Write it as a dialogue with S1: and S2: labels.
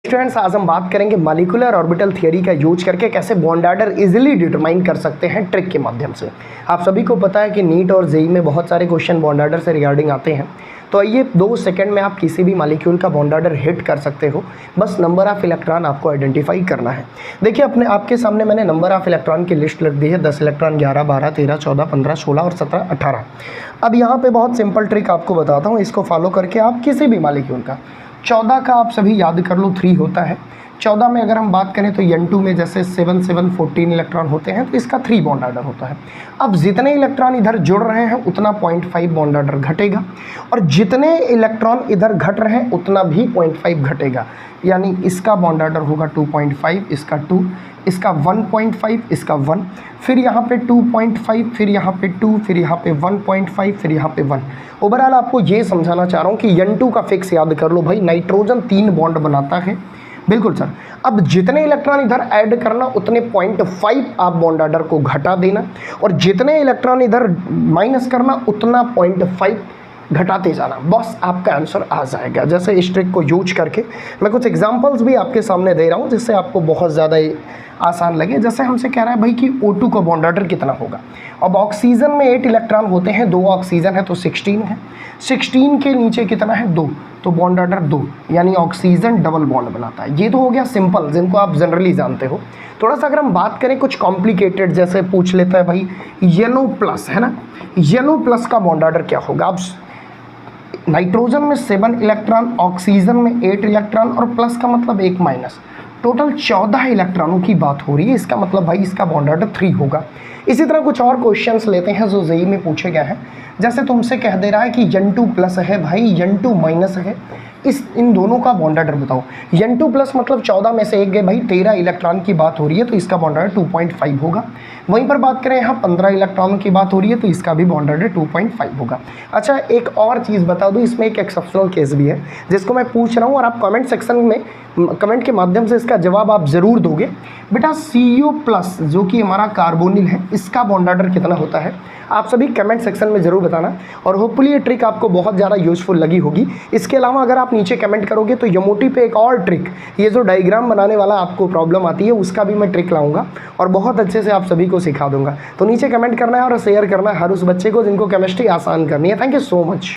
S1: Students, आज हम बात करेंगे मॉलिक्यूलर ऑर्बिटल थियरी का यूज करके कैसे बॉन्ड ऑर्डर इजीली डिटरमाइन कर सकते हैं ट्रिक के माध्यम से। आप सभी को पता है कि नीट और जेई में बहुत सारे क्वेश्चन बॉन्ड ऑर्डर से रिगार्डिंग आते हैं। तो आइए 2 सेकंड में आप किसी भी मॉलिक्यूल का बॉन्ड ऑर्डर हिट कर सकते हो। बस नंबर ऑफ इलेक्ट्रॉन आपको आइडेंटिफाई करना है। देखिए आपके सामने मैंने नंबर ऑफ इलेक्ट्रॉन की लिस्ट लिख दी है। 10 इलेक्ट्रॉन, 11, 12, 13, 14, 15, 16 और 17, 18। अब यहाँ पे बहुत सिंपल ट्रिक आपको बताता हूँ। इसको फॉलो करके आप किसी भी मॉलिक्यूल का 14 का आप सभी याद कर लो 3 होता है। 14 में अगर हम बात करें तो N2 में जैसे 7, 7, 14 इलेक्ट्रॉन होते हैं तो इसका 3 बॉन्ड ऑर्डर होता है। अब जितने इलेक्ट्रॉन इधर जुड़ रहे हैं उतना 0.5 बॉन्ड ऑर्डर घटेगा और जितने इलेक्ट्रॉन इधर घट रहे हैं उतना भी 0.5 घटेगा। यानी इसका बॉन्ड ऑर्डर होगा 2.5, इसका 2, इसका 1.5, इसका 1, फिर यहाँ पे 2.5, फिर यहाँ पे 2, फिर यहाँ पे 1.5, फिर यहाँ पे 1। ओवरऑल आपको ये समझाना चाह रहा हूँ कि N2 का फिक्स याद कर लो भाई। नाइट्रोजन 3 बॉन्ड बनाता है। बिल्कुल सर। अब जितने इलेक्ट्रॉन इधर ऐड करना उतने 0.5 आप बॉन्ड ऑर्डर को घटा देना और जितने इलेक्ट्रॉन इधर माइनस करना उतना 0.5 घटाते जाना। बस आपका आंसर आ जाएगा। जैसे इस ट्रिक को यूज करके मैं कुछ एग्जांपल्स भी आपके सामने दे रहा हूँ जिससे आपको बहुत ज़्यादा आसान लगे। जैसे हमसे कह रहा है भाई कि O2 का बॉन्ड ऑर्डर कितना होगा। अब ऑक्सीजन में 8 इलेक्ट्रॉन होते हैं, 2 ऑक्सीजन है तो 16 है। 16 के नीचे कितना है 2, तो बॉन्ड ऑर्डर 2, यानी ऑक्सीजन डबल बॉन्ड बनाता है। ये तो हो गया सिंपल, जिनको आप जनरली जानते हो। थोड़ा सा अगर हम बात करें कुछ कॉम्प्लिकेटेड, जैसे पूछ लेता है भाई NO+ है ना, NO+ का बॉन्ड ऑर्डर क्या होगा। अब नाइट्रोजन में 7 इलेक्ट्रॉन, ऑक्सीजन में 8 इलेक्ट्रॉन और प्लस का मतलब 1 माइनस, टोटल 14 इलेक्ट्रॉनों की बात हो रही है। इसका मतलब भाई इसका बॉन्ड ऑर्डर 3 होगा। इसी तरह कुछ और क्वेश्चंस लेते हैं जो जेई में पूछे गए हैं। जैसे तुमसे कह दे रहा है कि N2+ है भाई, N2- है, इन दोनों का बॉन्ड ऑर्डर बताओ। N2+ मतलब 14 में से एक गए भाई, 13 इलेक्ट्रॉन की बात हो रही है तो इसका बॉन्ड ऑर्डर 2.5 होगा। वहीं पर बात करें यहाँ 15 इलेक्ट्रॉनों की बात हो रही है तो इसका भी बॉन्ड ऑर्डर 2.5 होगा। अच्छा, एक और चीज़ बता दूँ, इसमें एक एक्सेप्शनल केस भी है जिसको मैं पूछ रहा हूँ और आप कमेंट सेक्शन में कमेंट के माध्यम से इसका जवाब आप ज़रूर दोगे। बेटा CO+ जो कि हमारा कार्बोनिल है, इसका बॉन्ड ऑर्डर कितना होता है, आप सभी कमेंट सेक्शन में ज़रूर बताना। और होपफुली ये ट्रिक आपको बहुत ज़्यादा यूज़फुल लगी होगी। इसके अलावा अगर आप नीचे कमेंट करोगे तो यमोटी पे एक और ट्रिक, ये जो डायग्राम बनाने वाला आपको प्रॉब्लम आती है उसका भी मैं ट्रिक लाऊंगा और बहुत अच्छे से आप सभी को सिखा दूंगा। तो नीचे कमेंट करना है और शेयर करना है हर उस बच्चे को जिनको केमिस्ट्री आसान करनी है। Thank you so much.